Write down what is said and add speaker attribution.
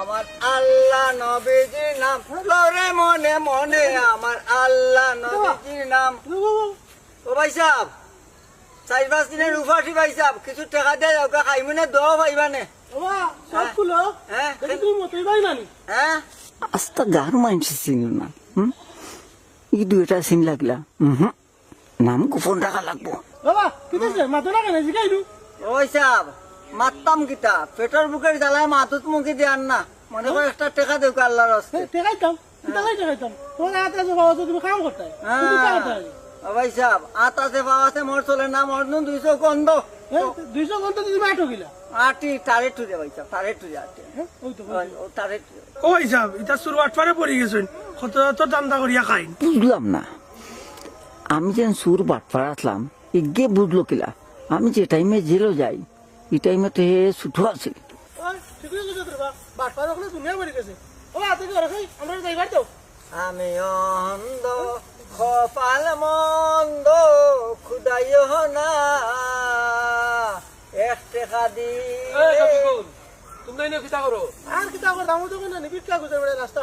Speaker 1: আমার আল্লাহ নবীজির নাম লরে মনে মনে আমার আল্লাহ নবীজির নাম। ও ভাই সাহেব 4-5 দিনের উপাসি ভাই সাহেব, কিছু টাকা দিয়ে ওকে খাইবি না, দোয়া পাইবা নে। হ্যাঁ হ্যাঁ
Speaker 2: আস্তা গার মানছি চিনি না। ই দুইটা চিন লাগলা। নাম গোপন রাখা লাগবো।
Speaker 1: ওই সাহেব মারতাম কিতা, পেটের বুকের জ্বালায় মাথুত মুখে দেন না, মনে করে একটা টাকা দেব আল্লাহর হস্তে। ভাই সাহেব আত আছে পাওয়া আছে, মোর চলে না, মোর নুন 200 গন্ধ
Speaker 3: 200 ঘন্টা তুমি আটো গিলা
Speaker 1: আটি টারে টুরে ভাই সাহেব, টারে টুরে আটি ও টারে
Speaker 3: ও হিসাব এটা শুরু আটপারে পড়ে গেছেন, কত তো দান্দা করিয়া খাইন।
Speaker 2: বুঝলাম না, আমি যেন সুর বাটপাড়া আসলাম এগে বুঝলো কিলা। আমি যে টাইমে জেলও যাই এই টাইমে তো হে ছুটো আছে।
Speaker 1: আমি অন্ধ কপাল মন্দ খুদাইও না এক টাকা দি।
Speaker 3: তুমি কিতা করো আর কিতা করো, দামও তো না বিক্রা করতে রাস্তা